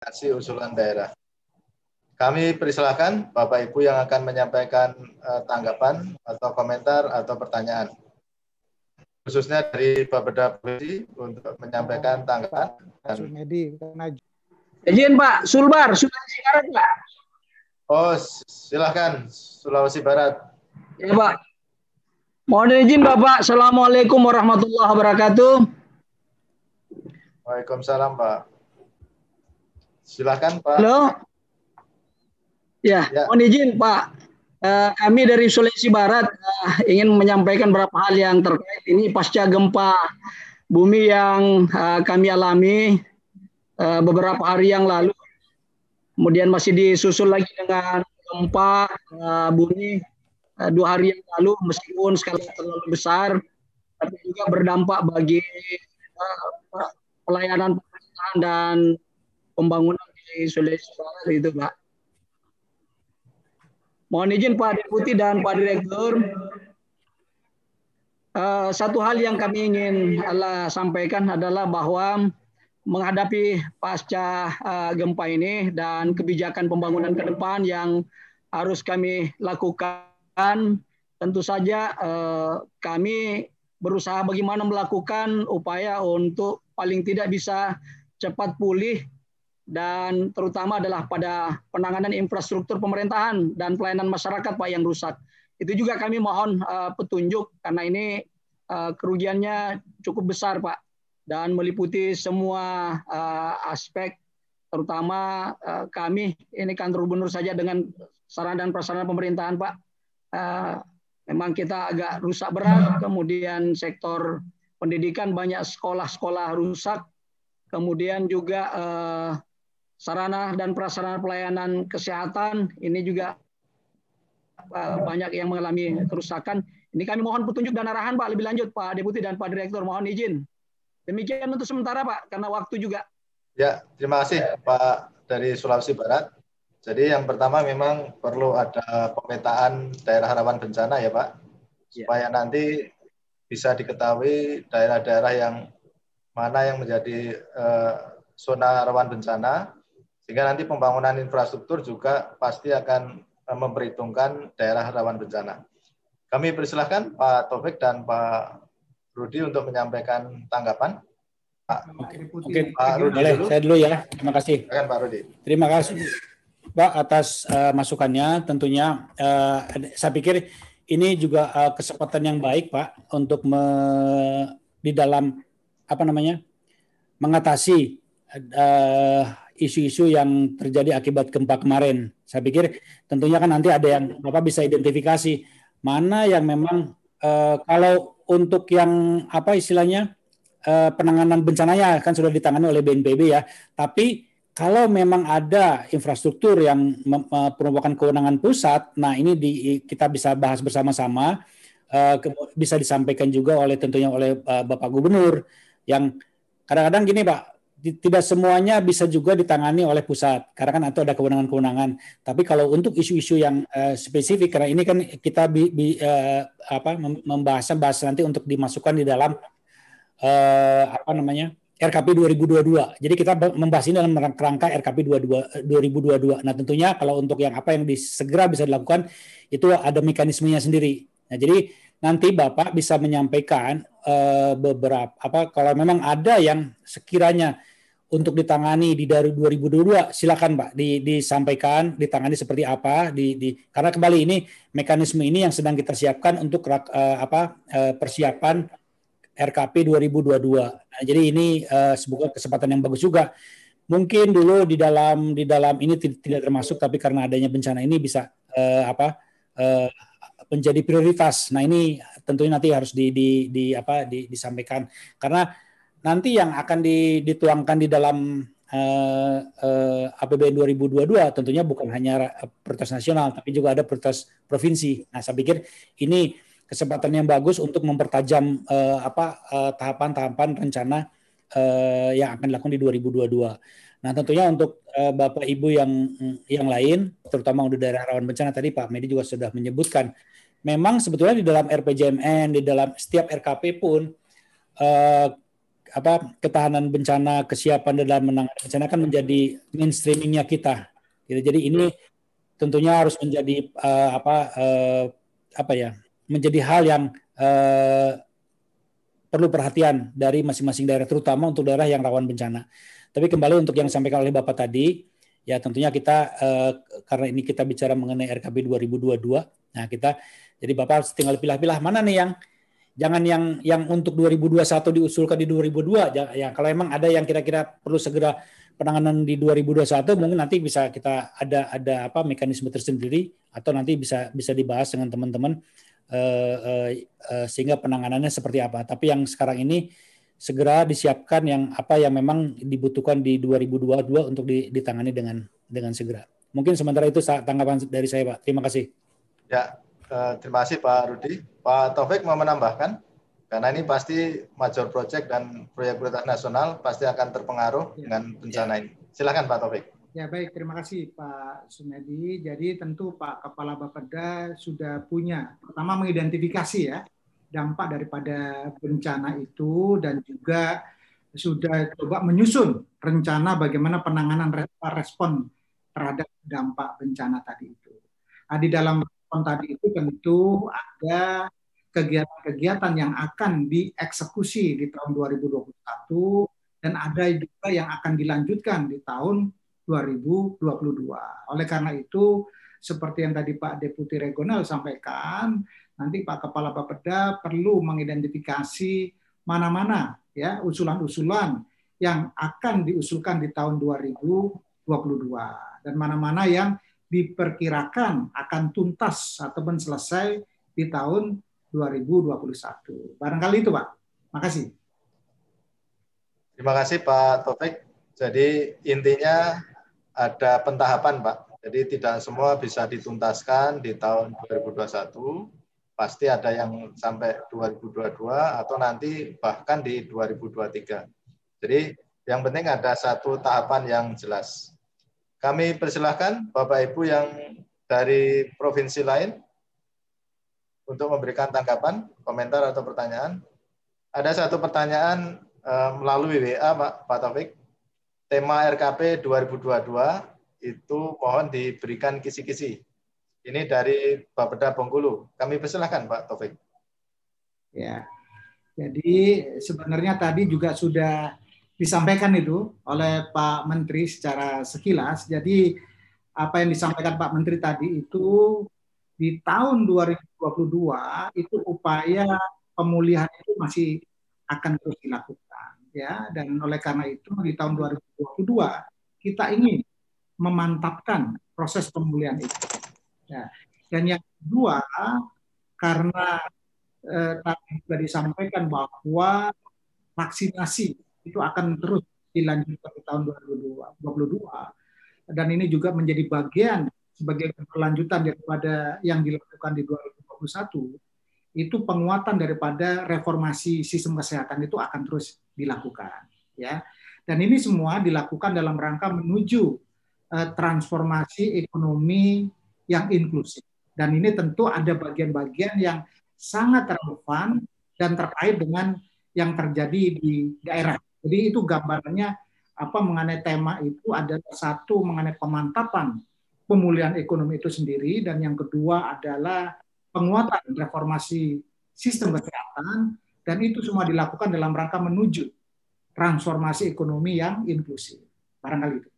kasih usulan daerah. Kami persilahkan Bapak Ibu yang akan menyampaikan tanggapan atau komentar atau pertanyaan. Khususnya dari Bapeda Provinsi untuk menyampaikan tanggapan. Izin Pak, Sulbar, Sulawesi Barat Pak. Oh, silahkan Sulawesi Barat. Ya Pak. Mohon izin Bapak. Assalamualaikum warahmatullahi wabarakatuh. Waalaikumsalam Pak. Silahkan Pak. Halo. Ya, mohon izin Pak. Kami dari Sulawesi Barat ingin menyampaikan beberapa hal yang terkait ini pasca gempa bumi yang kami alami beberapa hari yang lalu. Kemudian masih disusul lagi dengan gempa bumi 2 hari yang lalu, meskipun skala terlalu besar, tapi juga berdampak bagi pelayanan pemerintahan dan pembangunan di Sulawesi Barat itu Pak. Mohon izin Pak Deputi dan Pak Direktur, satu hal yang kami ingin sampaikan adalah bahwa menghadapi pasca gempa ini dan kebijakan pembangunan ke depan yang harus kami lakukan, tentu saja kami berusaha bagaimana melakukan upaya untuk paling tidak bisa cepat pulih, dan terutama adalah pada penanganan infrastruktur pemerintahan dan pelayanan masyarakat Pak yang rusak. Itu juga kami mohon petunjuk karena ini kerugiannya cukup besar Pak dan meliputi semua aspek, terutama kami ini kantor gubernur saja dengan sarana dan prasarana pemerintahan Pak. Memang kita agak rusak berat, kemudian sektor pendidikan banyak sekolah-sekolah rusak, kemudian juga sarana dan prasarana pelayanan kesehatan ini juga banyak yang mengalami kerusakan. Ini kami mohon petunjuk dan arahan Pak lebih lanjut Pak Deputi dan Pak Direktur, mohon izin. Demikian untuk sementara Pak, karena waktu juga. Ya, terima kasih Pak dari Sulawesi Barat. Jadi yang pertama memang perlu ada pemetaan daerah rawan bencana ya Pak, supaya nanti bisa diketahui daerah-daerah yang mana yang menjadi zona rawan bencana, sehingga nanti pembangunan infrastruktur juga pasti akan memperhitungkan daerah rawan bencana. Kami persilahkan Pak Taufik dan Pak Rudi untuk menyampaikan tanggapan. Oke, Pak Rudi dulu. Saya dulu ya. Terima kasih. Silakan Pak Rudi. Terima kasih Pak atas masukannya. Tentunya saya pikir ini juga kesempatan yang baik Pak untuk di dalam mengatasi isu-isu yang terjadi akibat gempa kemarin. Saya pikir tentunya kan nanti ada yang Bapak bisa identifikasi mana yang memang kalau untuk yang penanganan bencananya kan sudah ditangani oleh BNPB ya. Tapi kalau memang ada infrastruktur yang merupakan kewenangan pusat, nah ini kita bisa bahas bersama-sama, bisa disampaikan juga tentunya oleh Bapak Gubernur, yang kadang-kadang gini Pak, tidak semuanya bisa juga ditangani oleh pusat, karena kan itu ada kewenangan-kewenangan. Tapi kalau untuk isu-isu yang spesifik, karena ini kan kita bahas nanti untuk dimasukkan di dalam RKP 2022. Jadi kita membahas ini dalam rangka RKP 2022. Nah tentunya kalau untuk yang segera bisa dilakukan, itu ada mekanismenya sendiri. Nah jadi nanti Bapak bisa menyampaikan beberapa kalau memang ada yang sekiranya untuk ditangani dari 2022, silakan Pak disampaikan, ditangani seperti apa, karena kembali ini mekanisme ini yang sedang kita siapkan untuk persiapan RKP 2022. Nah, jadi ini sebuah kesempatan yang bagus juga. Mungkin dulu di dalam ini tidak termasuk, tapi karena adanya bencana ini bisa menjadi prioritas. Nah ini tentunya nanti harus disampaikan, karena nanti yang akan dituangkan di dalam APBN 2022 tentunya bukan hanya prioritas nasional, tapi juga ada prioritas provinsi. Nah saya pikir ini kesempatan yang bagus untuk mempertajam tahapan-tahapan rencana yang akan dilakukan di 2022. Nah tentunya untuk Bapak Ibu yang lain, terutama untuk daerah rawan bencana, tadi Pak Medi juga sudah menyebutkan, memang sebetulnya di dalam RPJMN, di dalam setiap RKP pun ketahanan bencana, kesiapan dalam menangani bencana kan menjadi mainstreamingnya kita. Gitu. Jadi ini tentunya harus menjadi menjadi hal yang perlu perhatian dari masing-masing daerah, terutama untuk daerah yang rawan bencana. Tapi kembali untuk yang disampaikan oleh Bapak tadi, ya tentunya kita karena ini kita bicara mengenai RKP 2022, nah kita jadi Bapak tinggal pilah-pilah mana nih yang jangan yang untuk 2021 diusulkan di 2002 ya, kalau emang ada yang kira-kira perlu segera penanganan di 2021 mungkin nanti bisa kita ada mekanisme tersendiri atau nanti bisa dibahas dengan teman-teman sehingga penanganannya seperti apa. Tapi yang sekarang ini segera disiapkan yang memang dibutuhkan di 2022 untuk ditangani dengan segera. Mungkin sementara itu tanggapan dari saya, Pak. Terima kasih. Ya, terima kasih Pak Rudi. Pak Taufik mau menambahkan? Karena ini pasti major project dan proyek prioritas nasional pasti akan terpengaruh dengan bencana ini. Silakan Pak Taufik. Ya baik, terima kasih Pak Sumedi. Jadi tentu Pak Kepala Bapeda sudah punya, pertama mengidentifikasi ya dampak daripada bencana itu dan juga sudah coba menyusun rencana bagaimana penanganan respon terhadap dampak bencana tadi itu. Nah, di dalam respon tadi itu tentu ada kegiatan-kegiatan yang akan dieksekusi di tahun 2021 dan ada juga yang akan dilanjutkan di tahun 2022. Oleh karena itu, seperti yang tadi Pak Deputi Regional sampaikan, nanti Pak Kepala Bapeda perlu mengidentifikasi mana-mana ya usulan-usulan yang akan diusulkan di tahun 2022 dan mana-mana yang diperkirakan akan tuntas ataupun selesai di tahun 2021. Barangkali itu Pak. Makasih. Terima kasih Pak Taufik. Jadi intinya ada pentahapan Pak. Jadi tidak semua bisa dituntaskan di tahun 2021. Pasti ada yang sampai 2022 atau nanti bahkan di 2023. Jadi yang penting ada satu tahapan yang jelas. Kami persilahkan Bapak Ibu yang dari provinsi lain untuk memberikan tanggapan, komentar atau pertanyaan. Ada satu pertanyaan melalui WA Pak Taufik. Tema RKP 2022 itu mohon diberikan kisi-kisi. Ini dari Bapeda Bengkulu. Kami persilahkan Pak Taufik. Ya, jadi sebenarnya tadi juga sudah disampaikan itu oleh Pak Menteri secara sekilas. Jadi apa yang disampaikan Pak Menteri tadi itu di tahun 2022 itu upaya pemulihan itu masih akan terus dilakukan ya, dan oleh karena itu di tahun 2022 kita ingin memantapkan proses pemulihan itu ya. Dan yang kedua, karena tadi sudah disampaikan bahwa vaksinasi itu akan terus dilanjutkan di tahun 2022 dan ini juga menjadi bagian sebagai kelanjutan daripada yang dilakukan di 2021, itu penguatan daripada reformasi sistem kesehatan itu akan terus dilakukan, ya. Dan ini semua dilakukan dalam rangka menuju transformasi ekonomi yang inklusif. Dan ini tentu ada bagian-bagian yang sangat relevan dan terkait dengan yang terjadi di daerah. Jadi itu gambarannya mengenai tema itu adalah satu mengenai pemantapan pemulihan ekonomi itu sendiri, dan yang kedua adalah penguatan reformasi sistem kesehatan, dan itu semua dilakukan dalam rangka menuju transformasi ekonomi yang inklusif. Barangkali itu.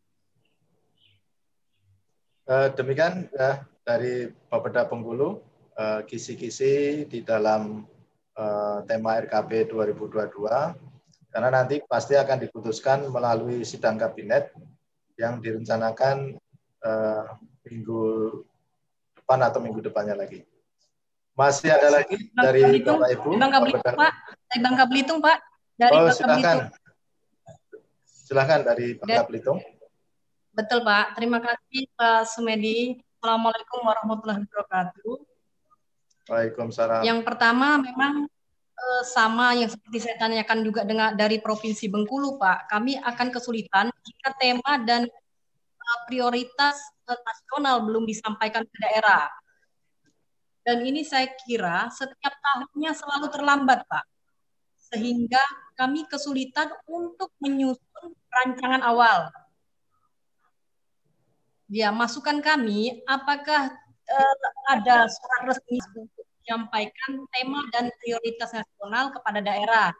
Demikian dari Bapeda Bengkulu, kisi-kisi di dalam tema RKP 2022, karena nanti pasti akan diputuskan melalui sidang kabinet yang direncanakan minggu depan atau minggu depannya lagi. Masih ada lagi dari Bapak Ibu? Bangka Belitung, Pak. Dari Bangka Belitung, Pak. Dari Bangka Belitung. Silakan dari Bangka Belitung. Betul, Pak. Terima kasih, Pak Sumedi. Assalamualaikum warahmatullahi wabarakatuh. Waalaikumsalam. Yang pertama memang sama yang seperti saya tanyakan juga dari Provinsi Bengkulu, Pak. Kami akan kesulitan jika tema dan prioritas nasional belum disampaikan ke daerah. Dan ini saya kira setiap tahunnya selalu terlambat, Pak. Sehingga kami kesulitan untuk menyusun rancangan awal. Ya, masukan kami, apakah ada surat resmi untuk menyampaikan tema dan prioritas nasional kepada daerah?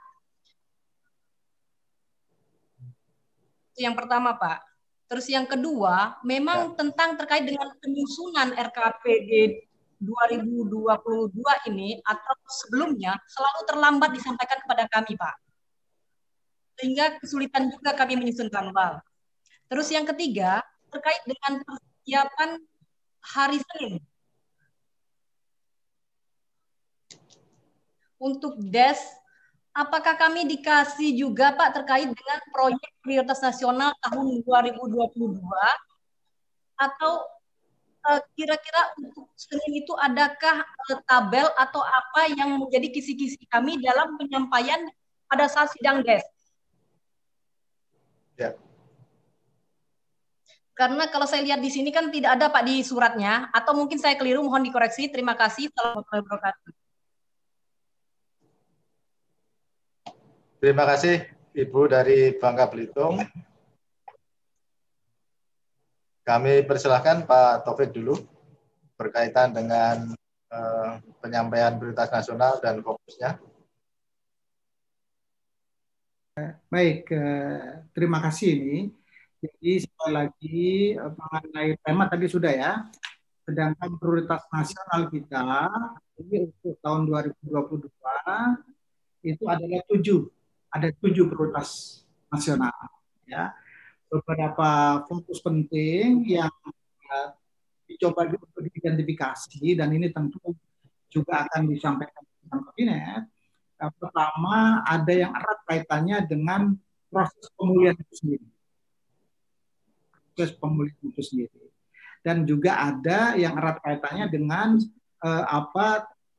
Itu yang pertama, Pak. Terus yang kedua, memang tentang terkait dengan penyusunan RKPD 2022 ini atau sebelumnya selalu terlambat disampaikan kepada kami, Pak. Sehingga kesulitan juga kami menyusun jadwal. Terus yang ketiga, terkait dengan persiapan hari Senin. Untuk DES, apakah kami dikasih juga, Pak, terkait dengan proyek prioritas nasional tahun 2022? Atau kira-kira untuk Senin itu adakah tabel atau apa yang menjadi kisi-kisi kami dalam penyampaian pada saat sidang DES? Ya. Karena kalau saya lihat di sini kan tidak ada, Pak, di suratnya, atau mungkin saya keliru, mohon dikoreksi. Terima kasih. Assalamualaikum warahmatullahi wabarakatuh. Terima kasih Ibu dari Bangka Belitung. Kami persilahkan Pak Taufik dulu berkaitan dengan penyampaian prioritas nasional dan fokusnya. Baik, terima kasih ini. Jadi sekali lagi mengenai tema tadi sudah ya. Sedangkan prioritas nasional kita ini untuk tahun 2022 itu adalah 7. Ada 7 prioritas nasional. Ya, beberapa fokus penting yang dicoba untuk diidentifikasi dan ini tentu juga akan disampaikan dalam kabinet. Pertama, ada yang erat kaitannya dengan proses pemulihan itu sendiri. Proses pemulihan itu sendiri. Dan juga ada yang erat kaitannya dengan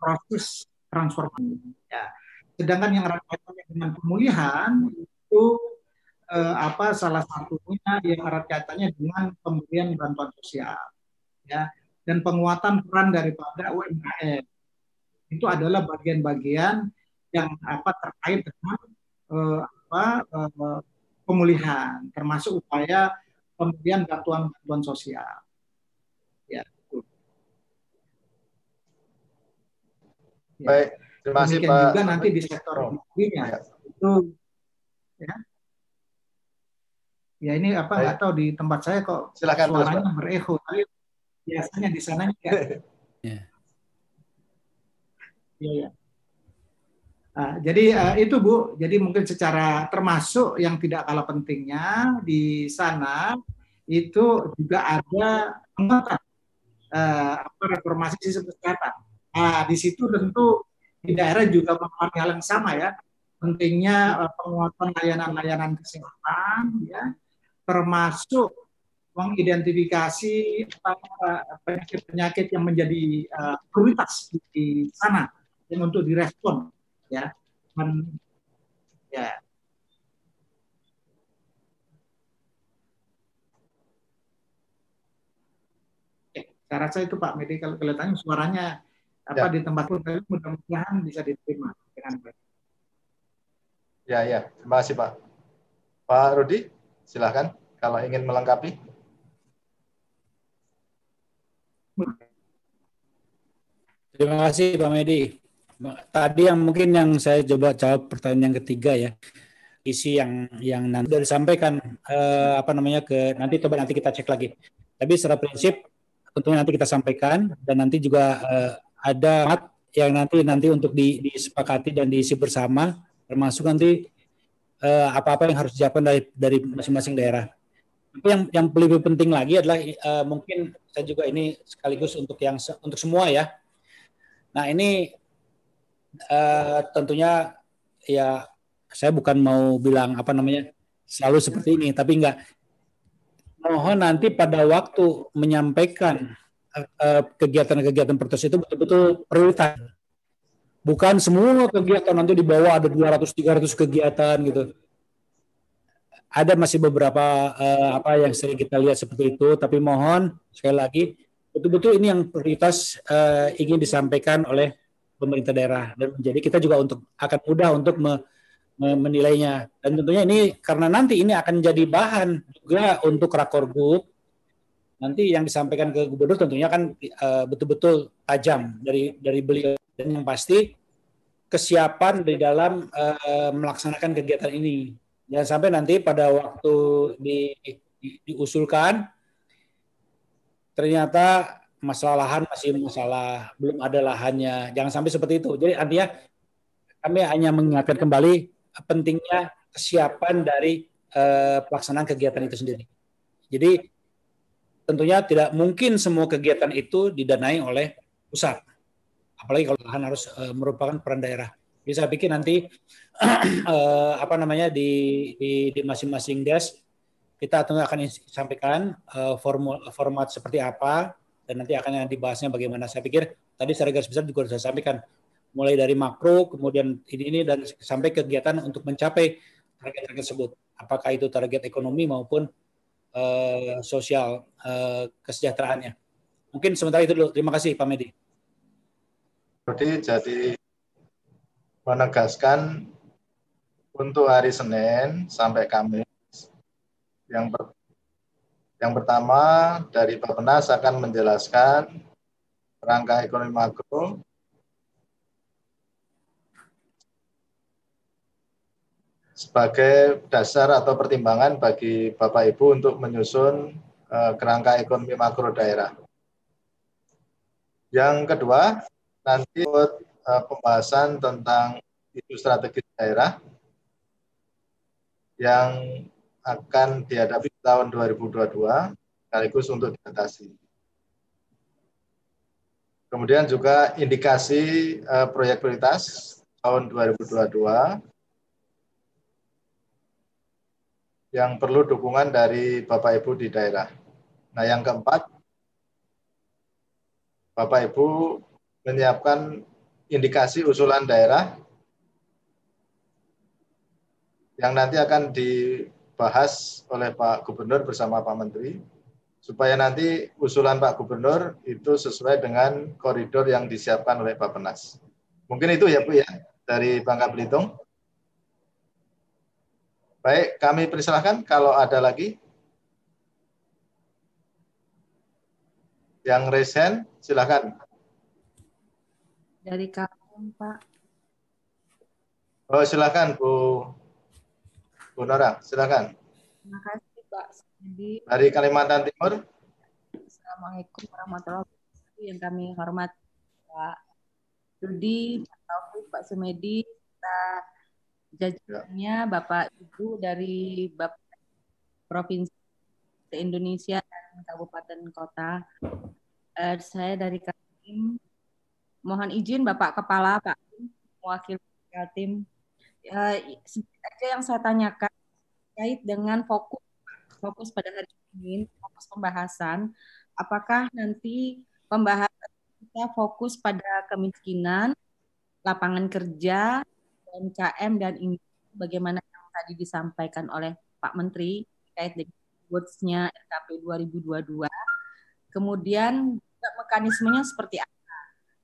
proses transformasi. Ya. Sedangkan yang erat kaitannya dengan pemulihan itu salah satunya yang erat kaitannya dengan pemberian bantuan sosial, ya, dan penguatan peran daripada UMKM. Itu adalah bagian-bagian yang terkait dengan pemulihan, termasuk upaya pemberian bantuan sosial. Ya. Baik, terima kasih Pak. Juga nanti di sektor industrinya itu, ya. Ya ini nggak tahu di tempat saya kok silakan, suaranya berecho, tapi biasanya di sana ya. Iya. Jadi itu Bu, jadi mungkin secara termasuk yang tidak kalah pentingnya di sana itu juga ada reformasi sistem kesehatan. Di situ tentu di daerah juga mengalami hal yang sama ya, pentingnya penguatan layanan-layanan kesehatan, ya, termasuk mengidentifikasi penyakit-penyakit yang menjadi prioritas di sana yang untuk direspon, ya. Ya. Saya rasa itu Pak Medi, kalau kelihatannya suaranya di tempat pun mudah-mudahan bisa diterima dengan baik. Ya, terima kasih Pak. Pak Rudi, silakan kalau ingin melengkapi. Terima kasih Pak Medi. Tadi yang mungkin yang saya coba jawab pertanyaan yang ketiga ya, isi yang nanti sudah disampaikan nanti coba nanti kita cek lagi. Tapi secara prinsip tentunya nanti kita sampaikan dan nanti juga ada yang nanti untuk disepakati dan diisi bersama, termasuk nanti apa-apa yang harus disiapkan dari masing-masing daerah. Tapi yang lebih penting lagi adalah mungkin saya juga ini sekaligus untuk semua ya. Nah ini tentunya ya saya bukan mau bilang selalu seperti ini, tapi enggak. Mohon nanti pada waktu menyampaikan kegiatan-kegiatan protes itu betul-betul prioritas. Bukan semua kegiatan nanti di bawah ada 200-300 kegiatan gitu. Ada masih beberapa yang sering kita lihat seperti itu, tapi mohon sekali lagi betul-betul ini yang prioritas ingin disampaikan oleh pemerintah daerah, dan jadi kita juga akan mudah untuk menilainya. Dan tentunya ini karena nanti ini akan jadi bahan juga untuk Rakorgub. Nanti yang disampaikan ke gubernur tentunya kan betul-betul tajam dari beliau, dan yang pasti kesiapan di dalam melaksanakan kegiatan ini. Jangan sampai nanti pada waktu diusulkan ternyata masalah lahan masih masalah, belum ada lahannya. Jangan sampai seperti itu. Jadi artinya kami hanya mengingatkan kembali pentingnya kesiapan dari pelaksanaan kegiatan itu sendiri. Jadi tentunya tidak mungkin semua kegiatan itu didanai oleh pusat. Apalagi kalau lahan harus merupakan peran daerah. Jadi saya pikir nanti di masing-masing desk kita tentu akan sampaikan format seperti apa, dan nanti akan dibahasnya bagaimana. Saya pikir tadi secara garis besar juga sudah saya sampaikan, mulai dari makro, kemudian ini dan sampai kegiatan untuk mencapai target tersebut. Apakah itu target ekonomi maupun sosial kesejahteraannya. Mungkin sementara itu dulu. Terima kasih Pak Medi. Jadi menegaskan untuk hari Senin sampai Kamis, yang pertama dari Bappenas akan menjelaskan kerangka ekonomi makro, sebagai dasar atau pertimbangan bagi Bapak Ibu untuk menyusun kerangka ekonomi makro daerah. Yang kedua, nanti pembahasan tentang isu strategis daerah yang akan dihadapi tahun 2022 sekaligus untuk diatasi. Kemudian juga indikasi proyek prioritas tahun 2022 yang perlu dukungan dari Bapak Ibu di daerah. Nah, yang keempat, Bapak Ibu menyiapkan indikasi usulan daerah yang nanti akan dibahas oleh Pak Gubernur bersama Pak Menteri, supaya nanti usulan Pak Gubernur itu sesuai dengan koridor yang disiapkan oleh Bappenas. Mungkin itu ya Bu ya, dari Bangka Belitung. Baik, kami persilahkan kalau ada lagi. Yang resen, silakan. Dari Kaltim, Pak. Oh, silakan Bu Nora, silakan. Terima kasih, Pak. Dari Kalimantan Timur. Assalamualaikum warahmatullahi wabarakatuh. Yang kami hormati Pak Rudi, Pak Taufik, Pak Sumedi, jajarannya, Bapak Ibu dari Bapak Provinsi Indonesia dan Kabupaten Kota. Saya dari Kaltim. Mohon izin Bapak Kepala, Pak Wakil Kaltim. Sedikit aja yang saya tanyakan terkait dengan fokus pada hari ini, fokus pembahasan. Apakah nanti pembahasan kita fokus pada kemiskinan, lapangan kerja, UMKM, dan ini bagaimana yang tadi disampaikan oleh Pak Menteri terkait dengan words-nya RKP 2022. Kemudian mekanismenya seperti apa?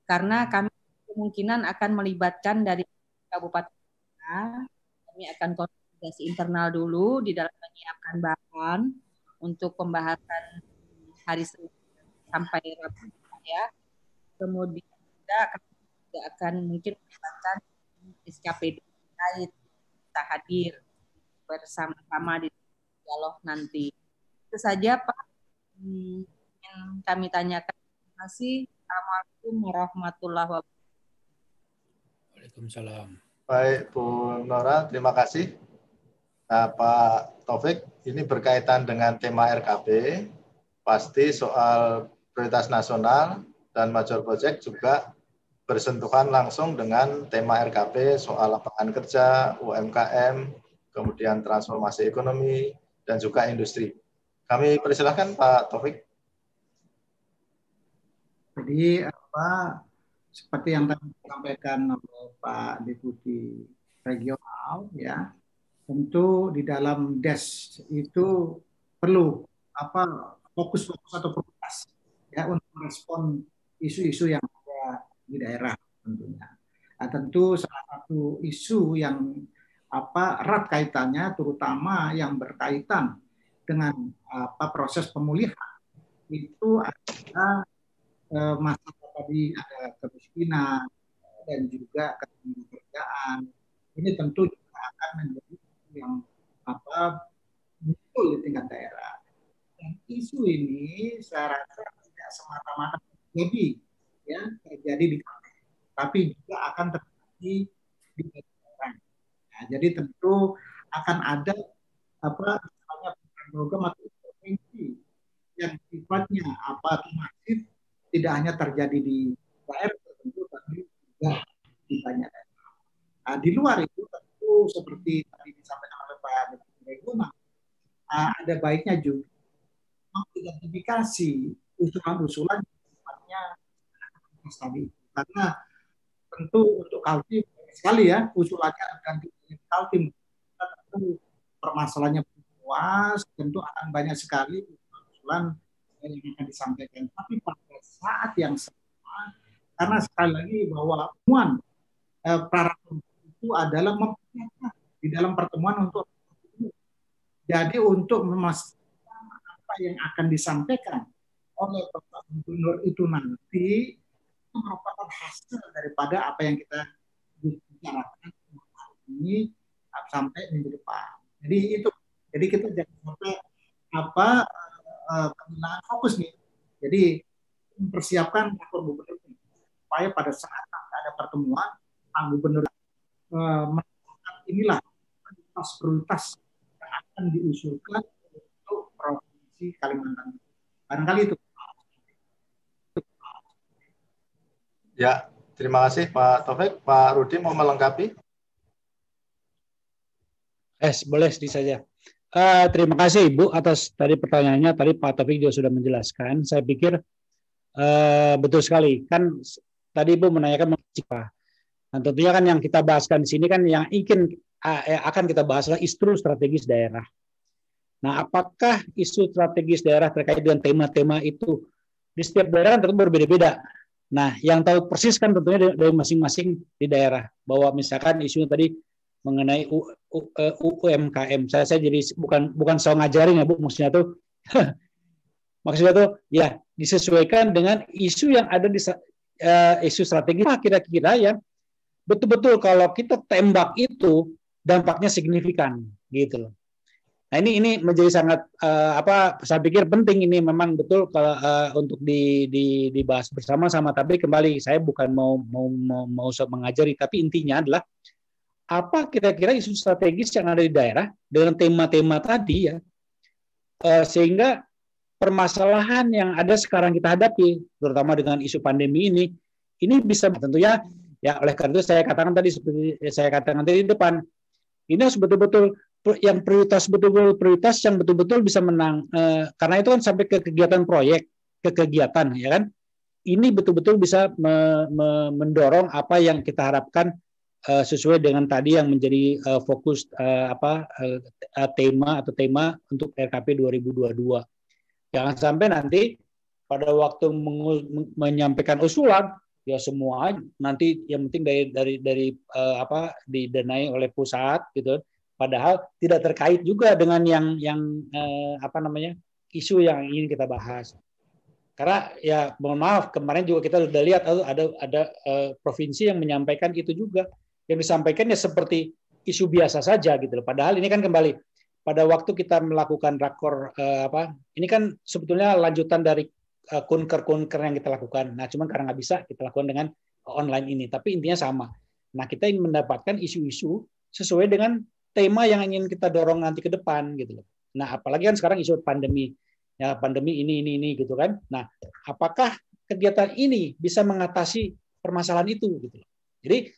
Karena kami kemungkinan akan melibatkan dari kabupaten kita, kami akan koordinasi internal dulu di dalam menyiapkan bahan untuk pembahasan hari Senin sampai Rabu ya. Kemudian kita akan mungkin melibatkan SKPD terkait kita hadir bersama-sama di dialog nanti. Itu saja Pak yang kami tanyakan. Terima kasih. Assalamualaikum warahmatullahi wabarakatuh. Waalaikumsalam. Baik Bu Nora, terima kasih. Nah, Pak Taufik, ini berkaitan dengan tema RKP, pasti soal prioritas nasional dan major project juga bersentuhan langsung dengan tema RKP soal lapangan kerja, UMKM, kemudian transformasi ekonomi, dan juga industri. Kami persilahkan Pak Taufik. Jadi seperti yang tadi disampaikan oleh Pak Deputi Regional, ya, tentu di dalam DES itu perlu fokus-fokus atau prioritas ya untuk merespon isu-isu yang ada di daerah tentunya. Nah, tentu salah satu isu yang erat kaitannya, terutama yang berkaitan dengan proses pemulihan. Itu ada masalah tadi, ada kemiskinan dan juga ketenagakerjaan. Ini tentu juga akan menjadi yang muncul di tingkat daerah. Dan isu ini saya rasa tidak semata-mata terjadi di kota, tapi juga akan terjadi di daerah. Nah, jadi tentu akan ada program atau intervensi yang sifatnya masif, tidak hanya terjadi di daerah tertentu, tapi juga di banyak daerah. Nah, di luar itu tentu seperti tadi disampaikan oleh Pak Deputi, ada baiknya juga mengidentifikasi usulan-usulan sifatnya tadi, karena tentu untuk Kaltim sekali ya usulannya dan Kaltim tentu permasalahannya luas, tentu akan banyak sekali usulan yang akan disampaikan. Tapi pada saat yang sama, karena sekali lagi bahwa pertemuan itu adalah mempersiapkan di dalam pertemuan untuk jadi untuk memastikan apa yang akan disampaikan oleh Bapak Gubernur itu nanti itu merupakan hasil daripada apa yang kita bicarakan ini sampai minggu depan. Jadi kita jangan sampai penggunaan fokus nih. Jadi mempersiapkan Pak Gubernur supaya pada saat ada pertemuan Pak Gubernur melakukan inilah prioritas yang akan diusulkan untuk Provinsi Kalimantan. Barangkali itu. Ya, terima kasih Pak Taufik. Pak Rudi mau melengkapi? Boleh saja. Terima kasih Ibu atas tadi pertanyaannya. Tadi Pak Taufik juga sudah menjelaskan. Saya pikir betul sekali. Kan tadi Ibu menanyakan apa. Nah, tentunya kan yang kita bahaskan di sini kan yang akan kita bahas adalah isu strategis daerah. Nah, apakah isu strategis daerah terkait dengan tema-tema itu di setiap daerah kan tentu berbeda-beda. Nah, yang tahu persis kan tentunya dari masing-masing di daerah. Bahwa misalkan isunya tadi mengenai UMKM. Saya jadi bukan so ngajarin ya Bu, maksudnya tuh ya disesuaikan dengan isu yang ada di isu strategis kira-kira yang betul-betul kalau kita tembak itu dampaknya signifikan gitu loh. Nah, ini menjadi sangat saya pikir penting ini memang betul kalau untuk dibahas bersama-sama, tapi kembali saya bukan mau mengajari, tapi intinya adalah apa kira-kira isu strategis yang ada di daerah dengan tema-tema tadi ya, sehingga permasalahan yang ada sekarang kita hadapi, terutama dengan isu pandemi ini bisa tentunya ya, oleh karena itu saya katakan tadi seperti saya katakan tadi di depan, ini harus betul-betul yang prioritas yang betul-betul bisa menang, karena itu kan sampai ke kegiatan proyek, ke kegiatan ya kan, ini betul-betul bisa mendorong apa yang kita harapkan sesuai dengan tadi yang menjadi fokus tema untuk RKP 2022. Jangan sampai nanti pada waktu menyampaikan usulan ya semua nanti yang penting dari didanai oleh pusat gitu, padahal tidak terkait juga dengan yang isu yang ingin kita bahas. Karena ya mohon maaf, kemarin juga kita sudah lihat ada provinsi yang menyampaikan itu juga. Yang disampaikan ya seperti isu biasa saja gitu loh. Padahal ini kan kembali pada waktu kita melakukan rakor ini kan sebetulnya lanjutan dari kunker yang kita lakukan. Nah, cuman karena nggak bisa kita lakukan dengan online ini, tapi intinya sama. Nah, kita ingin mendapatkan isu-isu sesuai dengan tema yang ingin kita dorong nanti ke depan gitu loh. Nah, apalagi kan sekarang isu pandemi. Ya, pandemi ini gitu kan. Nah, apakah kegiatan ini bisa mengatasi permasalahan itu gitu loh. Jadi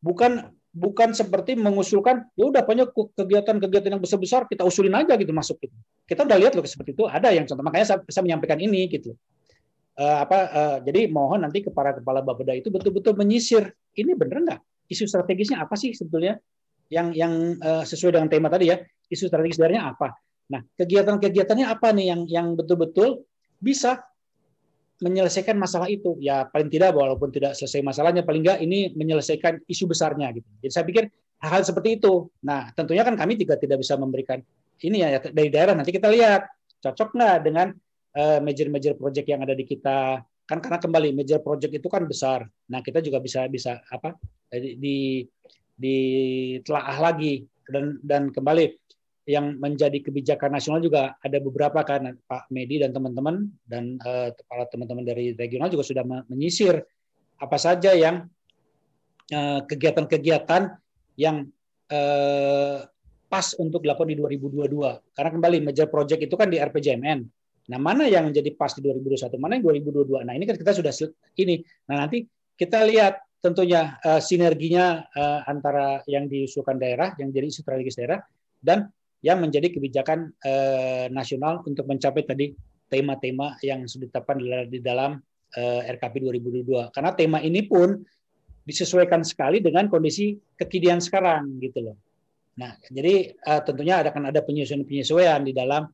bukan seperti mengusulkan ya udah banyak kegiatan yang besar-besar kita usulin aja gitu masuk gitu. Kita udah lihat loh seperti itu ada yang contoh, makanya saya menyampaikan ini gitu. Jadi mohon nanti ke para kepala Bapeda itu betul-betul menyisir ini bener nggak isu strategisnya apa sih sebetulnya yang sesuai dengan tema tadi ya, isu strategis daerahnya apa. Nah, kegiatan-kegiatannya apa nih yang betul-betul bisa menyelesaikan masalah itu. Ya paling tidak walaupun tidak selesai masalahnya, paling nggak ini menyelesaikan isu besarnya gitu. Jadi saya pikir hal seperti itu. Nah, tentunya kan kami juga tidak bisa memberikan ini ya dari daerah. Nanti kita lihat cocok nggak dengan major project yang ada di kita. Kan karena kembali major project itu kan besar. Nah, kita juga bisa apa ditelaah lagi dan kembali yang menjadi kebijakan nasional juga ada beberapa kan Pak Medi dan teman-teman dan para teman-teman dari regional juga sudah menyisir apa saja yang kegiatan-kegiatan yang pas untuk dilakukan di 2022. Karena kembali major project itu kan di RPJMN. Nah, mana yang menjadi pas di 2021, mana yang 2022. Nah, ini kan kita sudah ini. Nah, nanti kita lihat tentunya sinerginya antara yang diusulkan daerah, yang jadi strategis daerah, dan yang menjadi kebijakan nasional untuk mencapai tadi tema-tema yang sudah ditetapkan di dalam RKP 2022. Karena tema ini pun disesuaikan sekali dengan kondisi kekinian sekarang gitu loh. Nah, jadi tentunya akan ada penyesuaian di dalam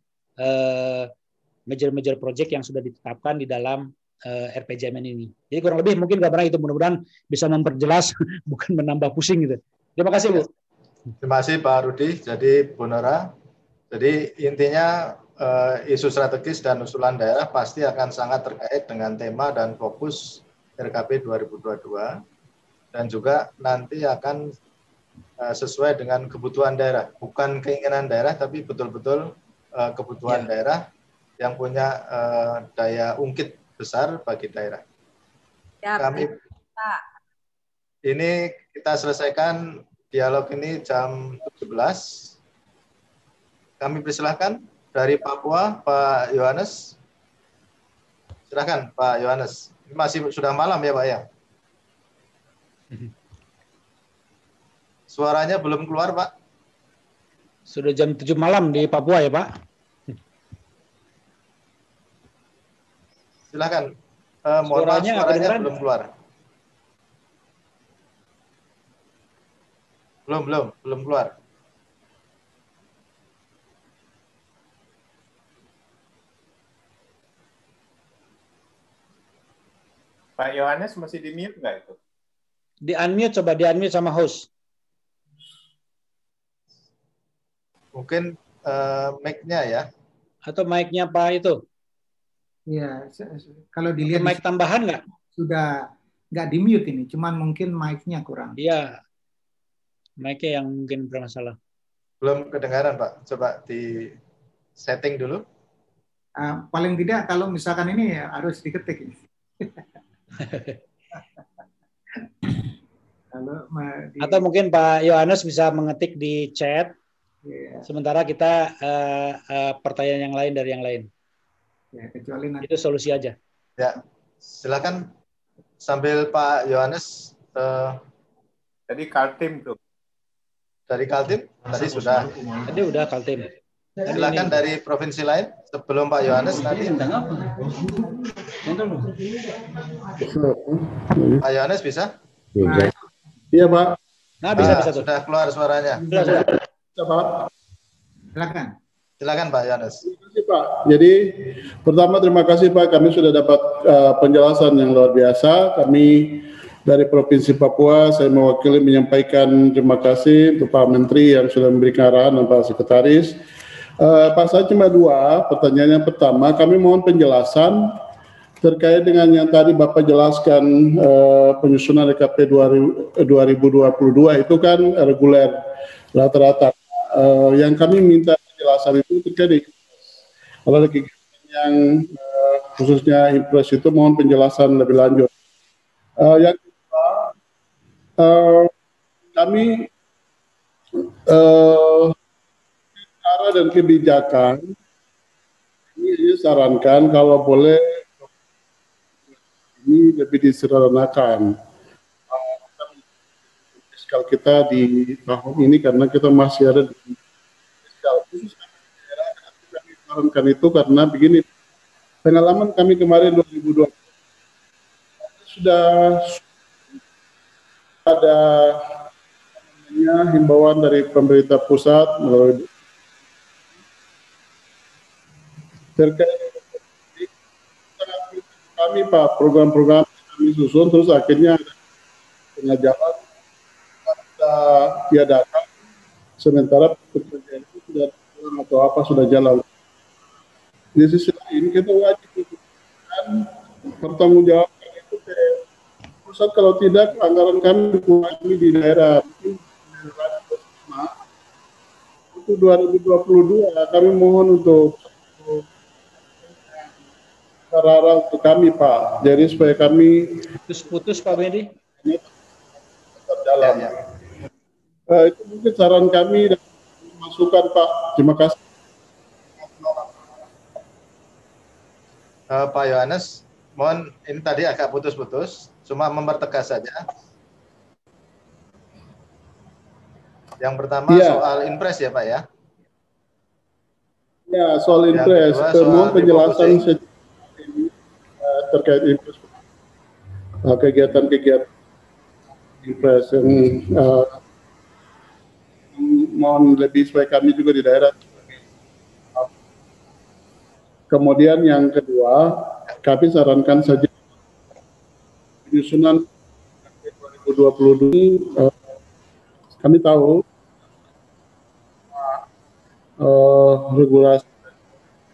major project yang sudah ditetapkan di dalam RPJMN ini. Jadi kurang lebih mungkin gambaran itu, mudah-mudahan bisa memperjelas bukan menambah pusing gitu. Terima kasih Bu. Terima kasih Pak Rudi. Jadi Bu Nora, jadi intinya isu strategis dan usulan daerah pasti akan sangat terkait dengan tema dan fokus RKP 2022 dan juga nanti akan sesuai dengan kebutuhan daerah, bukan keinginan daerah tapi betul-betul kebutuhan daerah yang punya daya ungkit besar bagi daerah. Ya, kami ini kita selesaikan dialog ini jam 17. Kami persilahkan dari Papua, Pak Yohanes. Silakan Pak Yohanes. Ini masih sudah malam ya Pak ya? Suaranya belum keluar Pak. Sudah jam 7 malam di Papua ya Pak? Silakan. Mohon maaf suaranya belum keluar. Belum keluar. Pak Yohanes masih di mute nggak itu? Di unmute, coba di unmute sama host. Mungkin mic-nya ya. Atau mic-nya Pak itu? Iya, kalau dilihat mic tambahan nggak? Sudah nggak di mute ini, cuman mungkin mic-nya kurang. Iya, mic-nya yang mungkin bermasalah. Belum kedengaran Pak, coba di setting dulu. Paling tidak kalau misalkan ini ya harus diketik ini. Atau mungkin Pak Yohanes bisa mengetik di chat. Sementara kita pertanyaan yang lain dari yang lain. Ya, kecuali nanti. Itu solusi aja. Ya, silakan sambil Pak Yohanes. Tadi Kaltim tuh. Dari Kaltim tadi sudah. Tadi udah Kaltim. Silakan dari provinsi lain sebelum Pak Yohanes nanti. Pak Yohanes bisa? Iya Pak. Nah bisa sudah keluar suaranya. Sudah. Pak. Silakan. Silakan Pak Yohanes. Terima kasih Pak. Jadi pertama terima kasih Pak, kami sudah dapat penjelasan yang luar biasa. Kami dari Provinsi Papua, saya mewakili menyampaikan terima kasih untuk Pak Menteri yang sudah memberikan arahan dan Pak Sekretaris. Pak, saya cuma dua pertanyaan. Yang pertama, kami mohon penjelasan terkait dengan yang tadi Bapak jelaskan penyusunan RKP 2022 itu kan reguler rata-rata. Yang kami minta penjelasan itu terkait kalau ada kegiatan yang khususnya impres itu mohon penjelasan lebih lanjut. Yang kedua, kami cara dan kebijakan ini sarankan kalau boleh ini lebih disederhanakan fiskal kita di tahun ini karena kita masih ada di fiskal khusus kami sarankan itu karena begini, pengalaman kami kemarin 2020 sudah ada himbauan dari pemerintah pusat melalui terkait kami Pak, program-program kami susun terus akhirnya ada tengah jalan kita diadakan sementara pekerjaan itu sudah jalan atau apa sudah jalan. Di sisi lain kita wajib memberikan pertanggungjawaban itu ke pusat, kalau tidak anggaran kami dikurangi di daerah. Untuk 2022 kami mohon untuk sarana untuk kami Pak, jadi supaya kami Putus Pak Benny tetap jalan. Itu mungkin saran kami dan masukan Pak. Terima kasih. Pak Yohanes, mohon ini tadi agak putus-putus, cuma mempertegas saja. Yang pertama soal impres ya Pak ya? Ya, soal impres. Mohon penjelasan terkait impres. Kegiatan-kegiatan impres yang mohon lebih supaya kami juga di daerah. Kemudian yang kedua, kami sarankan saja penyusunan 2022 kami tahu regulasi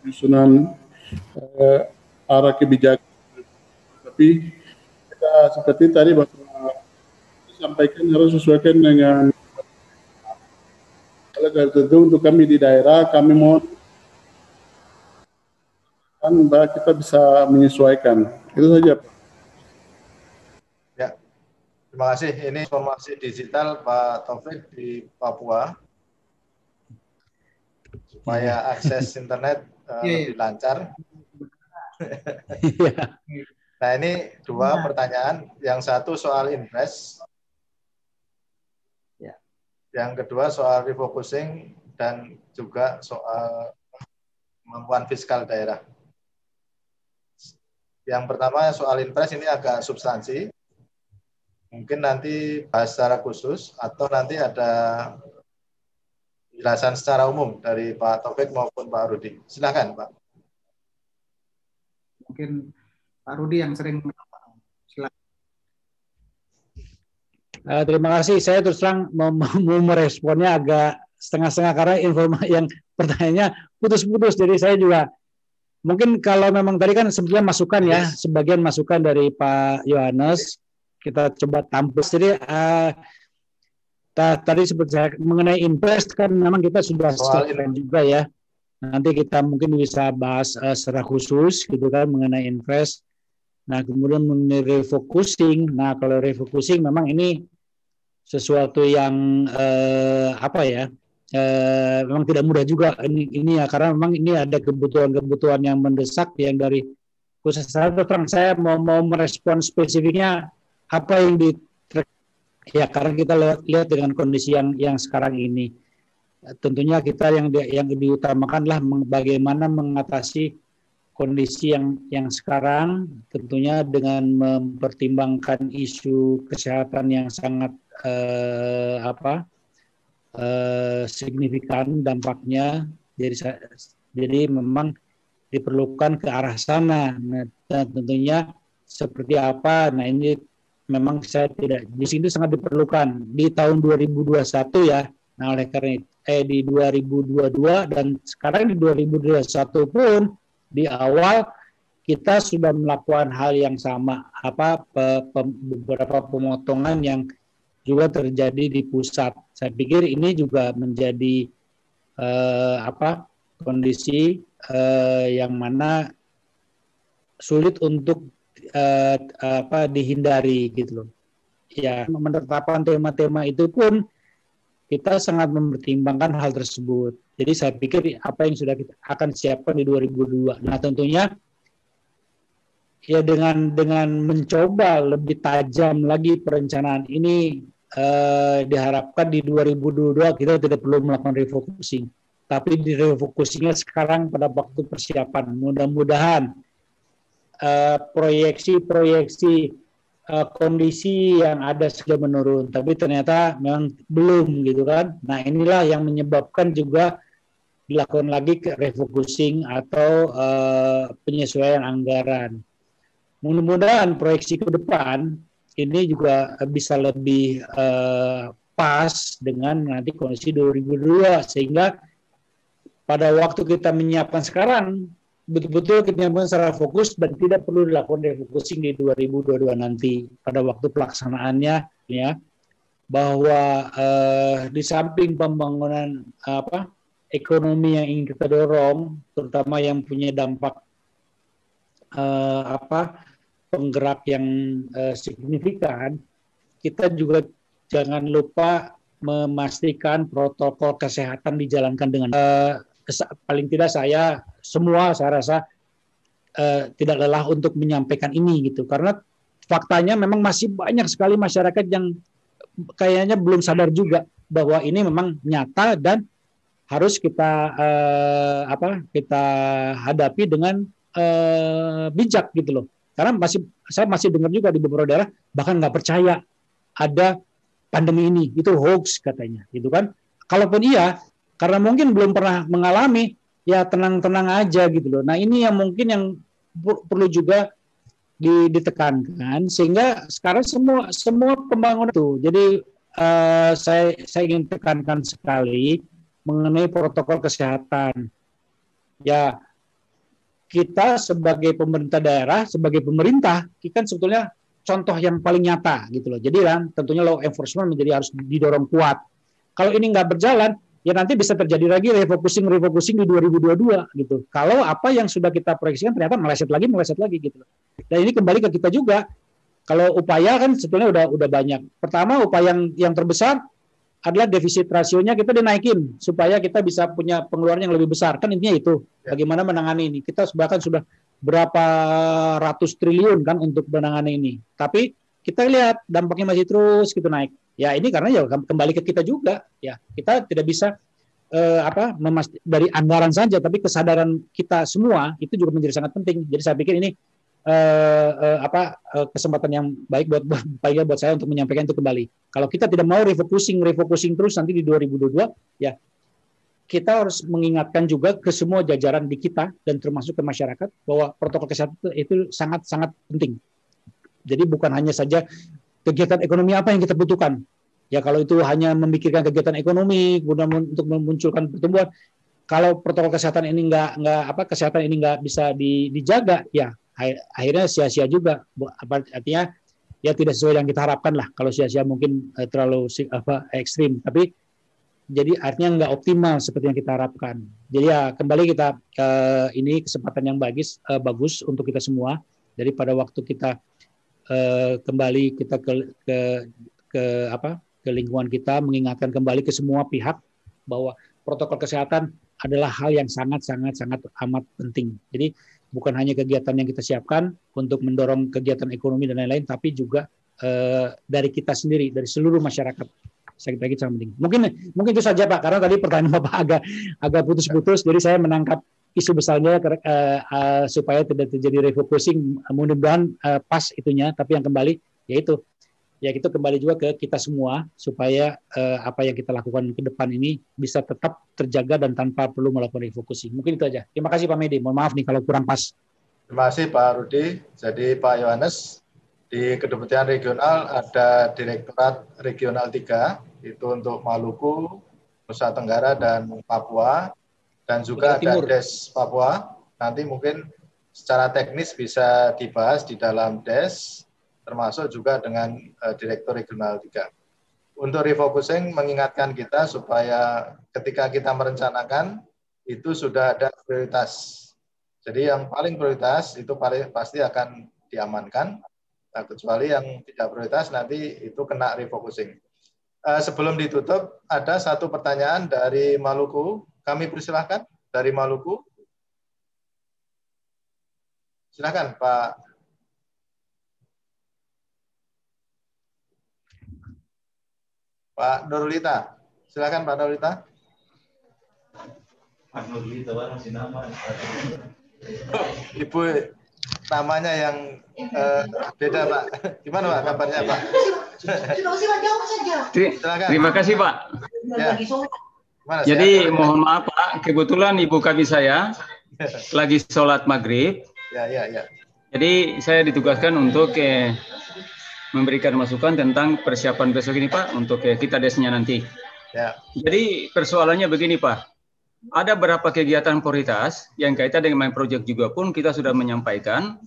penyusunan arah kebijakan, tapi kita seperti tadi Bapak sampaikan harus sesuaikan dengan oleh karena itu untuk kami di daerah kami mohon bahwa kita bisa menyesuaikan. Itu saja Pak. Ya, terima kasih. Ini informasi digital Pak Taufik di Papua supaya akses internet lebih lancar. Nah ini dua pertanyaan, yang satu soal impres, yang kedua soal refocusing dan juga soal kemampuan fiskal daerah. Yang pertama soal impres ini agak substansi, mungkin nanti bahas secara khusus atau nanti ada penjelasan secara umum dari Pak Taufik maupun Pak Rudi. Silakan Pak. Mungkin Pak Rudi yang sering. Silakan. Terima kasih. Saya terus terang mau meresponnya agak setengah-setengah karena informasi yang pertanyaannya putus-putus. Jadi saya juga mungkin kalau memang tadi kan sebetulnya masukan ya, sebagian masukan dari Pak Yohanes kita coba tampus. Jadi tadi seperti saya mengenai impres kan memang kita sudah selesai juga ya. Nanti kita mungkin bisa bahas secara khusus gitu kan mengenai impres. Nah kemudian mengenai refocusing. Nah kalau refocusing memang ini sesuatu yang memang tidak mudah juga ini ya, karena memang ini ada kebutuhan-kebutuhan yang mendesak yang dari khusus saya mau merespon spesifiknya apa yang ya karena kita lihat dengan kondisi yang sekarang ini tentunya kita yang diutamakanlah bagaimana mengatasi kondisi yang sekarang, tentunya dengan mempertimbangkan isu kesehatan yang sangat signifikan dampaknya. Jadi memang diperlukan ke arah sana. Nah, tentunya seperti apa? Nah ini memang saya tidak di sini sangat diperlukan di tahun 2021 ya. Nah oleh karena di 2022 dan sekarang di 2021 pun di awal kita sudah melakukan hal yang sama, beberapa pemotongan yang juga terjadi di pusat. Saya pikir ini juga menjadi kondisi yang mana sulit untuk dihindari gitu loh. Ya, menetapkan tema-tema itu pun kita sangat mempertimbangkan hal tersebut. Jadi saya pikir apa yang sudah kita akan siapkan di 2022. Nah tentunya ya dengan mencoba lebih tajam lagi perencanaan ini diharapkan di 2022 kita tidak perlu melakukan refocusing. Tapi di refocusingnya sekarang pada waktu persiapan. Mudah-mudahan proyeksi kondisi yang ada sudah menurun, tapi ternyata memang belum gitu kan. Nah inilah yang menyebabkan juga dilakukan lagi ke refocusing atau penyesuaian anggaran. Mudah-mudahan proyeksi ke depan ini juga bisa lebih pas dengan nanti kondisi 2022, sehingga pada waktu kita menyiapkan sekarang betul-betul kita menyiapkan secara fokus dan tidak perlu dilakukan refocusing di 2022 nanti pada waktu pelaksanaannya, ya, bahwa di samping pembangunan ekonomi yang ingin kita dorong, terutama yang punya dampak penggerak yang signifikan, kita juga jangan lupa memastikan protokol kesehatan dijalankan dengan paling tidak saya rasa tidak lelah untuk menyampaikan ini gitu, karena faktanya memang masih banyak sekali masyarakat yang kayaknya belum sadar juga bahwa ini memang nyata dan harus kita kita hadapi dengan bijak gitu loh. Karena saya masih dengar juga di beberapa daerah bahkan nggak percaya ada pandemi ini, itu hoax katanya, gitu kan? Kalaupun iya, karena mungkin belum pernah mengalami, ya tenang-tenang aja gitu loh. Nah ini yang mungkin yang perlu juga ditekankan, sehingga sekarang semua pembangunan itu. Jadi saya ingin tekankan sekali mengenai protokol kesehatan. Ya kita sebagai pemerintah daerah, sebagai pemerintah, kita kan sebetulnya contoh yang paling nyata gitu loh. Jadi kan tentunya law enforcement menjadi harus didorong kuat. Kalau ini nggak berjalan, ya nanti bisa terjadi lagi refocusing di 2022 gitu. Kalau apa yang sudah kita proyeksikan ternyata meleset lagi gitu loh. Dan ini kembali ke kita juga. Kalau upaya kan sebetulnya udah banyak. Pertama upaya yang terbesar adalah defisit rasionya kita dinaikin supaya kita bisa punya pengeluaran yang lebih besar. Kan intinya itu. Bagaimana menangani ini. Kita bahkan sudah berapa ratus triliun kan untuk menangani ini. Tapi kita lihat dampaknya masih terus gitu naik. Ya ini karena ya kembali ke kita juga. Ya kita tidak bisa dari anggaran saja, tapi kesadaran kita semua itu juga menjadi sangat penting. Jadi saya pikir ini kesempatan yang baik buat saya untuk menyampaikan itu kembali. Kalau kita tidak mau refocusing terus nanti di 2022, ya kita harus mengingatkan juga ke semua jajaran di kita dan termasuk ke masyarakat bahwa protokol kesehatan itu sangat-sangat penting. Jadi bukan hanya saja kegiatan ekonomi apa yang kita butuhkan. Ya kalau itu hanya memikirkan kegiatan ekonomi kemudian untuk memunculkan pertumbuhan, kalau protokol kesehatan ini nggak bisa dijaga, ya akhirnya sia-sia juga. Artinya ya tidak sesuai yang kita harapkan lah. Kalau sia-sia mungkin terlalu ekstrim, tapi jadi artinya nggak optimal seperti yang kita harapkan. Jadi ya kembali kita ini kesempatan yang bagus untuk kita semua. Jadi pada waktu kita kembali kita ke lingkungan kita, mengingatkan kembali ke semua pihak bahwa protokol kesehatan adalah hal yang sangat amat penting. Jadi bukan hanya kegiatan yang kita siapkan untuk mendorong kegiatan ekonomi dan lain-lain, tapi juga dari kita sendiri, dari seluruh masyarakat. Saya kira sangat penting. Mungkin itu saja Pak, karena tadi pertanyaan Bapak agak putus-putus, jadi saya menangkap isu besarnya supaya tidak terjadi refocusing. Mudah-mudahan pas itunya, tapi yang kembali yaitu ya kita kembali juga ke kita semua supaya apa yang kita lakukan ke depan ini bisa tetap terjaga dan tanpa perlu melakukan refocusing. Mungkin itu aja. Terima kasih Pak Medi. Mohon maaf nih kalau kurang pas. Terima kasih Pak Rudi. Jadi Pak Yohanes, di Kedeputian Regional ada Direktorat Regional 3, itu untuk Maluku, Nusa Tenggara, dan Papua. Dan juga ada Des Papua. Nanti mungkin secara teknis bisa dibahas di dalam Des, termasuk juga dengan Direktur Regional 3. Untuk refocusing mengingatkan kita supaya ketika kita merencanakan itu sudah ada prioritas. Jadi yang paling prioritas itu pasti akan diamankan. Nah, kecuali yang tidak prioritas nanti itu kena refocusing. Sebelum ditutup ada satu pertanyaan dari Maluku. Kami persilahkan dari Maluku. Silakan Pak. Pak Nurlita, silakan Pak Nurlita. Pak Nurlita masih nama. Ibu namanya yang beda Pak. Gimana Pak kabarnya Pak? Terima kasih Pak. Ya. Jadi mohon maaf Pak, kebetulan ibu kami saya lagi sholat maghrib. Ya. Jadi saya ditugaskan untuk memberikan masukan tentang persiapan besok ini Pak untuk kita desnya nanti. Ya. Jadi persoalannya begini Pak, ada beberapa kegiatan prioritas yang kaitan dengan project juga pun kita sudah menyampaikan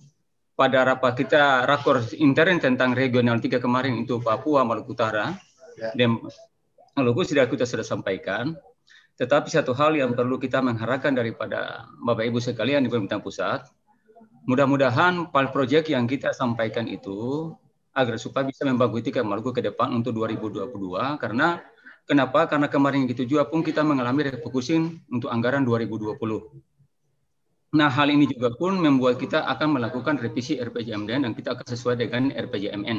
pada rapat kita rakor intern tentang regional 3 kemarin itu Papua, Maluku Utara, dan Maluku sudah kita sampaikan. Tetapi satu hal yang perlu kita mengharapkan daripada Bapak Ibu sekalian di pemerintah pusat, mudah-mudahan proyek yang kita sampaikan itu agar supaya bisa membangkitkan Maluku ke depan untuk 2022. Karena kenapa? Karena kemarin gitu juga pun kita mengalami refocusing untuk anggaran 2020. Nah, hal ini juga pun membuat kita akan melakukan revisi RPJMD dan kita akan sesuai dengan RPJMN.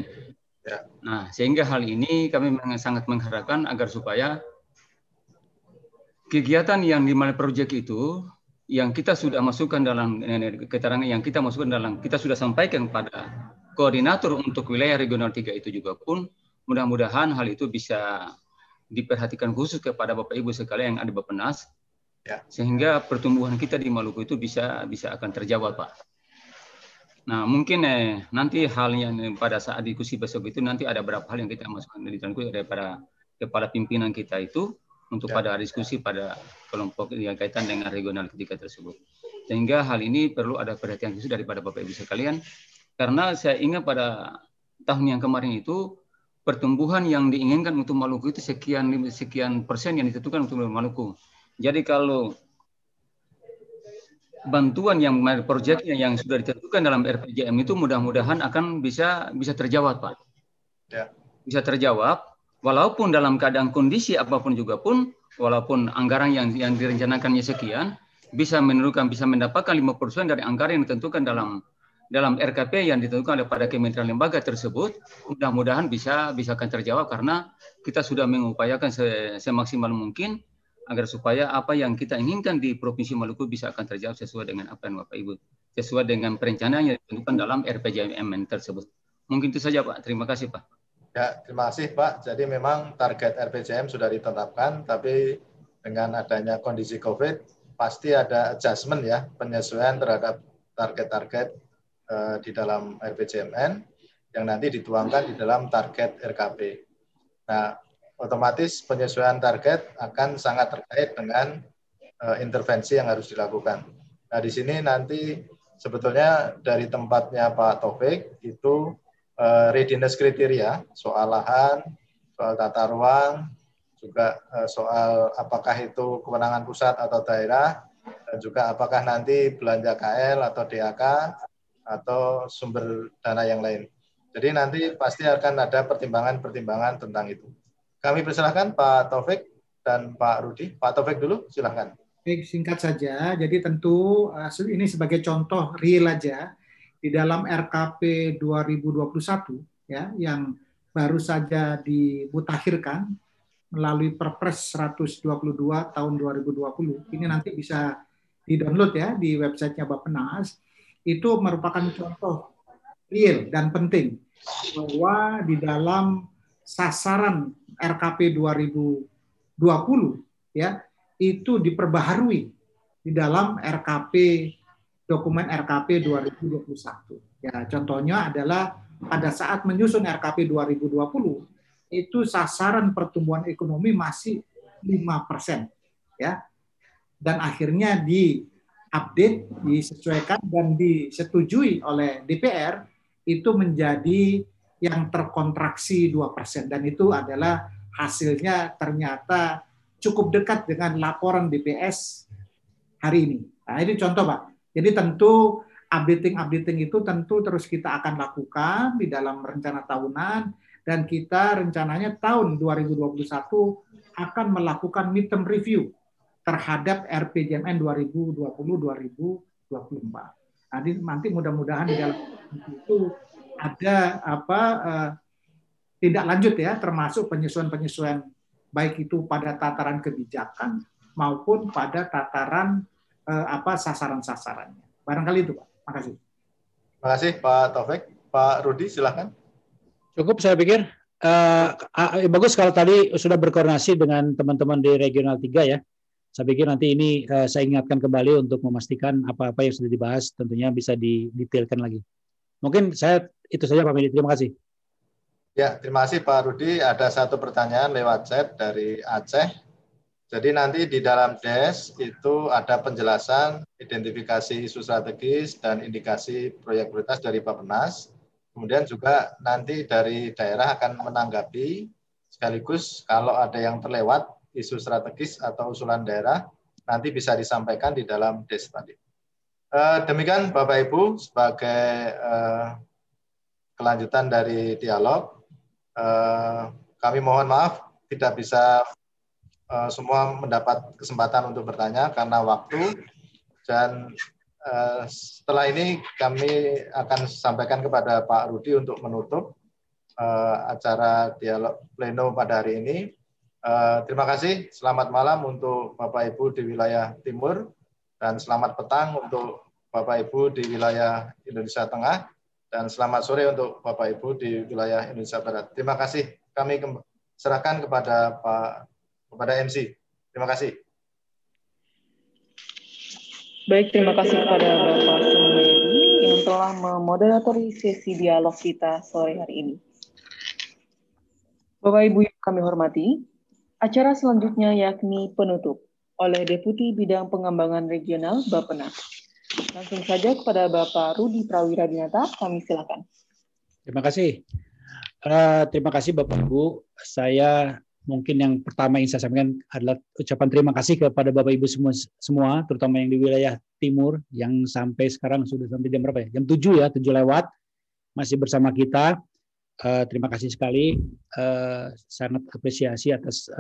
Ya. Nah, sehingga hal ini kami sangat mengharapkan agar supaya kegiatan yang di mana proyek itu yang kita sudah masukkan dalam keterangan yang kita masukkan dalam kita sudah sampaikan pada koordinator untuk wilayah regional 3 itu juga pun mudah-mudahan hal itu bisa diperhatikan khusus kepada Bapak Ibu sekalian yang ada di Bappenas, ya, sehingga pertumbuhan kita di Maluku itu bisa akan terjawab Pak. Nah mungkin nanti hal yang pada saat diskusi besok itu nanti ada beberapa hal yang kita masukkan daripada kepala pimpinan kita itu untuk pada diskusi pada kelompok yang kaitan dengan regional ketiga tersebut. Sehingga hal ini perlu ada perhatian khusus daripada Bapak Ibu sekalian, karena saya ingat pada tahun yang kemarin itu pertumbuhan yang diinginkan untuk Maluku itu sekian persen yang ditentukan untuk Maluku. Jadi kalau bantuan yang proyeknya yang sudah ditentukan dalam RPJM itu mudah-mudahan akan bisa terjawab Pak. Ya. Bisa terjawab. Walaupun dalam keadaan kondisi apapun juga pun, walaupun anggaran yang direncanakannya sekian, bisa mendapatkan 5% dari anggaran yang ditentukan dalam RKP yang ditentukan pada kementerian lembaga tersebut, mudah-mudahan bisa akan terjawab karena kita sudah mengupayakan semaksimal mungkin agar supaya apa yang kita inginkan di Provinsi Maluku bisa akan terjawab sesuai dengan apa yang Bapak Ibu, sesuai dengan perencanaan yang ditentukan dalam RPJMN tersebut. Mungkin itu saja Pak. Terima kasih Pak. Ya, terima kasih Pak. Jadi memang target RPJM sudah ditetapkan, tapi dengan adanya kondisi COVID, pasti ada adjustment ya, penyesuaian terhadap target-target di dalam RPJMN yang nanti dituangkan di dalam target RKP. Nah, otomatis penyesuaian target akan sangat terkait dengan intervensi yang harus dilakukan. Nah, di sini nanti sebetulnya dari tempatnya Pak Taufik itu readiness kriteria, soal lahan, soal tata ruang, juga soal apakah itu kewenangan pusat atau daerah, dan juga apakah nanti belanja KL atau DAK, atau sumber dana yang lain. Jadi nanti pasti akan ada pertimbangan-pertimbangan tentang itu. Kami persilahkan Pak Taufik dan Pak Rudi. Pak Taufik dulu, silahkan. Baik, singkat saja. Jadi tentu ini sebagai contoh real aja. Di dalam RKP 2021 ya yang baru saja dimutakhirkan melalui Perpres 122 tahun 2020. Ini nanti bisa di-download ya di websitenya Bappenas. Itu merupakan contoh real dan penting bahwa di dalam sasaran RKP 2020 ya itu diperbaharui di dalam dokumen RKP 2021. Ya, contohnya adalah pada saat menyusun RKP 2020 itu sasaran pertumbuhan ekonomi masih 5%, ya. Dan akhirnya diupdate, disesuaikan dan disetujui oleh DPR itu menjadi yang terkontraksi 2%, dan itu adalah hasilnya ternyata cukup dekat dengan laporan BPS hari ini. Nah, ini contoh, Pak. Jadi tentu updating itu tentu terus kita akan lakukan di dalam rencana tahunan, dan kita rencananya tahun 2021 akan melakukan midterm review terhadap RPJMN 2020-2024. Nanti mudah-mudahan di dalam itu ada tidak lanjut ya, termasuk penyesuaian-penyesuaian baik itu pada tataran kebijakan maupun pada tataran sasaran-sasarannya. Barangkali itu, Pak. Makasih. Terima kasih Pak Taufik. Pak Rudi, silakan. Cukup saya pikir. Bagus kalau tadi sudah berkoordinasi dengan teman-teman di Regional 3 ya. Saya pikir nanti ini saya ingatkan kembali untuk memastikan apa-apa yang sudah dibahas tentunya bisa didetailkan lagi. Mungkin saya itu saja Pak Medi. Terima kasih. Ya, terima kasih Pak Rudi. Ada satu pertanyaan lewat chat dari Aceh. Jadi nanti di dalam DES itu ada penjelasan identifikasi isu strategis dan indikasi proyek prioritas dari Bappenas. Kemudian juga nanti dari daerah akan menanggapi sekaligus kalau ada yang terlewat isu strategis atau usulan daerah nanti bisa disampaikan di dalam DES tadi. Demikian Bapak Ibu sebagai kelanjutan dari dialog. Kami mohon maaf tidak bisa semua mendapat kesempatan untuk bertanya karena waktu, dan setelah ini kami akan sampaikan kepada Pak Rudi untuk menutup acara dialog pleno pada hari ini. Terima kasih, selamat malam untuk Bapak Ibu di wilayah Timur, dan selamat petang untuk Bapak Ibu di wilayah Indonesia Tengah, dan selamat sore untuk Bapak Ibu di wilayah Indonesia Barat. Terima kasih. Kami serahkan kepada MC. Terima kasih. Baik, terima kasih kepada Bapak Sumedi yang telah memoderatori sesi dialog kita sore hari ini. Bapak Ibu yang kami hormati, acara selanjutnya yakni penutup oleh Deputi Bidang Pengembangan Regional Bappenas. Langsung saja kepada Bapak Rudi Prawira Dinata, kami silakan. Terima kasih. Terima kasih Bapak Ibu. Saya mungkin yang pertama ingin saya sampaikan adalah ucapan terima kasih kepada Bapak Ibu semua, terutama yang di wilayah Timur yang sampai sekarang sudah sampai jam berapa ya? Jam 7 ya, 7 lewat masih bersama kita. Terima kasih sekali. Sangat apresiasi atas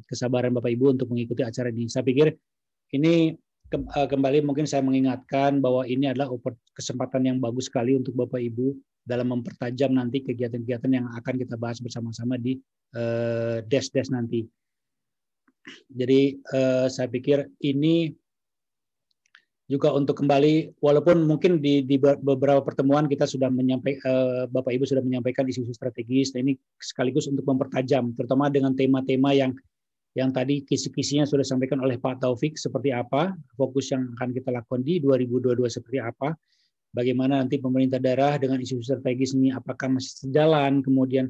kesabaran Bapak Ibu untuk mengikuti acara ini. Saya pikir ini kembali mungkin saya mengingatkan bahwa ini adalah kesempatan yang bagus sekali untuk Bapak Ibu dalam mempertajam nanti kegiatan-kegiatan yang akan kita bahas bersama-sama di DES nanti. Jadi saya pikir ini juga untuk kembali, walaupun mungkin di beberapa pertemuan kita sudah menyampaikan, Bapak Ibu sudah menyampaikan isu-isu strategis, nah ini sekaligus untuk mempertajam, terutama dengan tema-tema yang tadi kisi-kisinya sudah disampaikan oleh Pak Taufik seperti apa, fokus yang akan kita lakukan di 2022 seperti apa, bagaimana nanti pemerintah daerah dengan isu strategis ini apakah masih sejalan, kemudian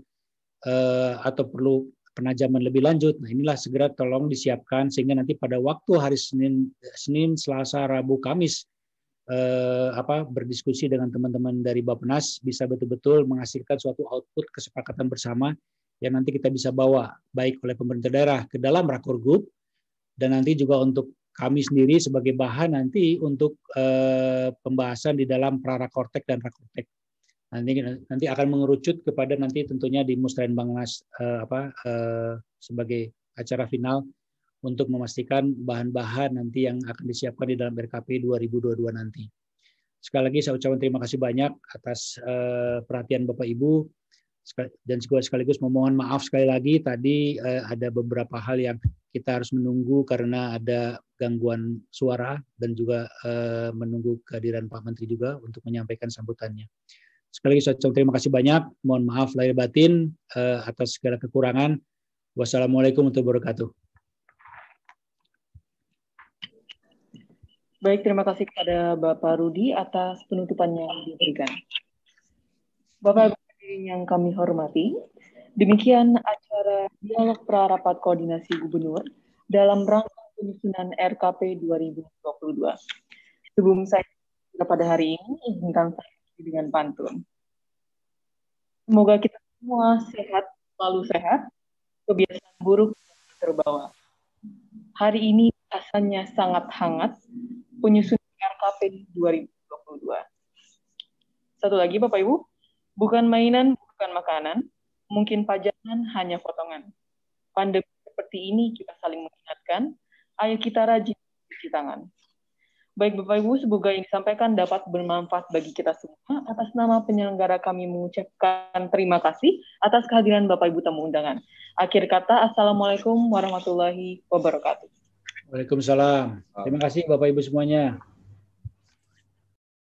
atau perlu penajaman lebih lanjut. Nah inilah segera tolong disiapkan sehingga nanti pada waktu hari Senin, Selasa, Rabu, Kamis berdiskusi dengan teman-teman dari Bappenas bisa betul-betul menghasilkan suatu output kesepakatan bersama yang nanti kita bisa bawa baik oleh pemerintah daerah ke dalam rakor group dan nanti juga untuk kami sendiri sebagai bahan nanti untuk pembahasan di dalam prarakortek dan rakortek. Nanti akan mengerucut kepada nanti tentunya di Musrenbangnas sebagai acara final untuk memastikan bahan-bahan nanti yang akan disiapkan di dalam RKP 2022 nanti. Sekali lagi saya ucapkan terima kasih banyak atas perhatian Bapak Ibu. Dan sekaligus memohon maaf sekali lagi tadi ada beberapa hal yang kita harus menunggu karena ada gangguan suara dan juga menunggu kehadiran Pak Menteri juga untuk menyampaikan sambutannya. Sekali lagi saya ucapkan terima kasih banyak, mohon maaf lahir batin atas segala kekurangan. Wassalamualaikum warahmatullahi wabarakatuh. Baik, terima kasih kepada Bapak Rudi atas penutupan yang diberikan. Bapak yang kami hormati, demikian acara dialog prarapat koordinasi gubernur dalam rangka penyusunan RKP 2022. Sebelum saya pada hari ini, izinkan saya dengan pantun. Semoga kita semua sehat, selalu sehat, kebiasaan buruk terbawa. Hari ini rasanya sangat hangat, penyusunan RKP 2022. Satu lagi Bapak Ibu, bukan mainan, bukan makanan, mungkin pajangan, hanya potongan. Pandemi seperti ini kita saling mengingatkan, ayo kita rajin cuci tangan. Baik Bapak Ibu, semoga yang disampaikan dapat bermanfaat bagi kita semua. Atas nama penyelenggara kami mengucapkan terima kasih atas kehadiran Bapak Ibu tamu undangan. Akhir kata, Assalamualaikum warahmatullahi wabarakatuh. Waalaikumsalam. Terima kasih Bapak Ibu semuanya.